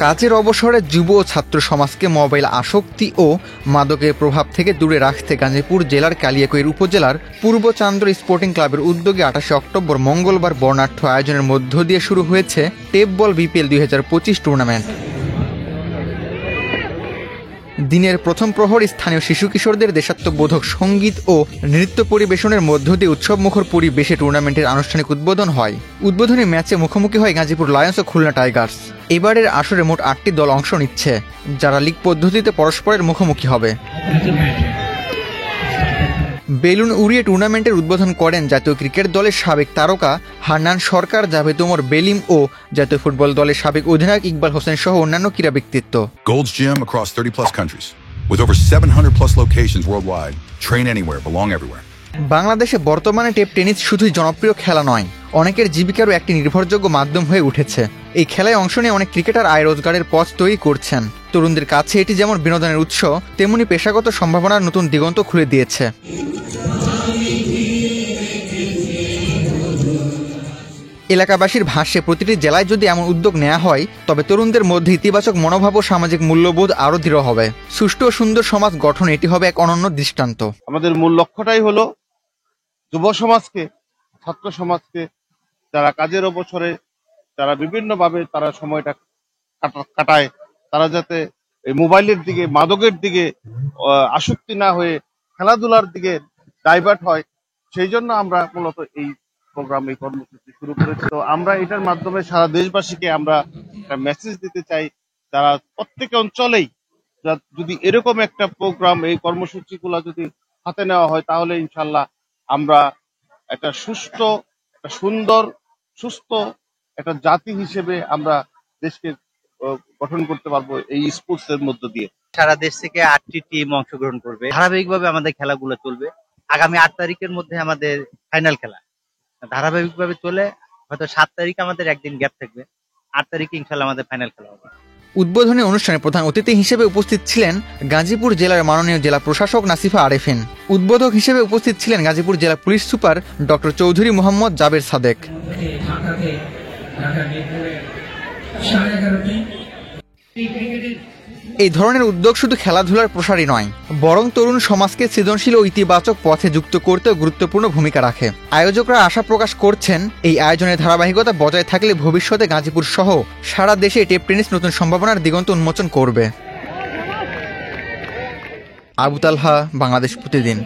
কাজের অবসরে যুব ও ছাত্র সমাজকে মোবাইল আসক্তি ও মাদকের প্রভাব থেকে দূরে রাখতে গাজীপুর জেলার কালিয়াকৈর উপজেলার পূর্ব চান্দ্র স্পোর্টিং ক্লাবের উদ্যোগে 28 অক্টোবর মঙ্গলবার বর্ণাঢ্য আয়োজনের মধ্য দিয়ে শুরু হয়েছে টেপ বল বিপিএল 2025 টুর্নামেন্ট। দিনের প্রথম প্রহর স্থানীয় শিশু কিশোরদের দেশাত্মবোধক সঙ্গীত ও নৃত্য পরিবেশনের মধ্য দিয়ে উৎসবমুখর পরিবেশে টুর্নামেন্টের আনুষ্ঠানিক উদ্বোধন হয়। উদ্বোধনী ম্যাচে মুখোমুখি হয় গাজীপুর লায়ন্স ও খুলনা টাইগার্স। এবারের আসরে মোট 8টি দল অংশ নিচ্ছে, যারা লিগ পদ্ধতিতে পরস্পরের মুখোমুখি হবে। বেলুন উড়িয়ে টুর্নামেন্টের উদ্বোধন করেন জাতীয় ক্রিকেট দলের সাবেক তারকা হান্নান সরকার, জাভেদ ওমর বেলিম ও জাতীয় ফুটবল দলের সাবেক অধিনায়ক ইকবাল হোসেন সহ অন্যান্য ক্রীড়া ব্যক্তিত্ব। Gold's Gym across 30+ countries with over 700+ locations worldwide. Train anywhere, belong everywhere. বাংলাদেশে বর্তমানে টেপ টেনিস শুধুই জনপ্রিয় খেলা নয়, অনেকের জীবিকারও একটি নির্ভরযোগ্য মাধ্যম হয়ে উঠেছে। এই খেলায় অংশ নিয়ে অনেক ক্রিকেটার আয় রোজগারের পথ তৈরি করছেন। তরুণদের কাছে এটি যেমন বিনোদনের উৎস, তেমনি পেশাগত সম্ভাবনার নতুন দিগন্ত খুলে দিয়েছে। এলাকাবাসীর ভাষ্যে প্রতিটি জেলায় যদি এমন উদ্যোগ নেওয়া হয়, তবে তরুণদের মধ্যে ইতিবাচক মনোভাব ও সামাজিক মূল্যবোধ আরও দৃঢ় হবে। সুষ্ঠু ও সুন্দর সমাজ গঠনে এটি হবে এক অনন্য দৃষ্টান্ত। আমাদের মূল লক্ষ্যটাই হলো যুব সমাজকে, ছাত্র সমাজকে, যারা কাজের অবসরে যারা বিভিন্নভাবে তারা সময়টা কাটায়, তারা যাতে এই মোবাইলের দিকে, মাদকের দিকে আসক্তি না হয়ে খেলাধুলার দিকে ডাইভার্ট হয়, সেই জন্য আমরা মূলত এই প্রোগ্রাম, এই কর্মসূচি শুরু করেছি। তো আমরা এটার মাধ্যমে সারা দেশবাসীকে আমরা একটা মেসেজ দিতে চাই, যারা প্রত্যেক অঞ্চলেই যদি এরকম একটা প্রোগ্রাম, এই কর্মসূচিগুলো যদি হাতে নেওয়া হয়, তাহলে ইনশাল্লাহ আমরা একটা সুষ্ঠু, একটা সুন্দর, সুস্থ একটা জাতি হিসেবে আমরা দেশকে গঠন করতে পারবো এই স্পোর্টস এর মধ্য দিয়ে। সারা দেশ থেকে 8টি টিম অংশগ্রহণ করবে। ধারাবাহিকভাবে আমাদের খেলাগুলো চলবে। আগামী 8 তারিখের মধ্যে আমাদের ফাইনাল খেলা ধারাবাহিকভাবে চলে। হয়তো 7 তারিখ আমাদের একদিন গ্যাপ থাকবে, 8 তারিখে ইনশাল্লাহ আমাদের ফাইনাল খেলা হবে। উদ্বোধনী অনুষ্ঠানে প্রধান অতিথি হিসেবে উপস্থিত ছিলেন গাজীপুর জেলার মাননীয় জেলা প্রশাসক নাসিফা আরেফিন। উদ্বোধক হিসেবে উপস্থিত ছিলেন গাজীপুর জেলা police super doctor Chowdhury Mohammad Jaber Sadek. এই ধরনের উদ্যোগ শুধু খেলাধুলার প্রসারই নয়, বরং তরুণ সমাজকে সৃজনশীল ও ইতিবাচক পথে যুক্ত করতেও গুরুত্বপূর্ণ ভূমিকা রাখে। আয়োজকরা আশা প্রকাশ করছেন, এই আয়োজনের ধারাবাহিকতা বজায় থাকলে ভবিষ্যতে গাজীপুর সহ সারা দেশে টেপ টেনিস নতুন সম্ভাবনার দিগন্ত উন্মোচন করবে। আবু তালহা, বাংলাদেশ প্রতিদিন।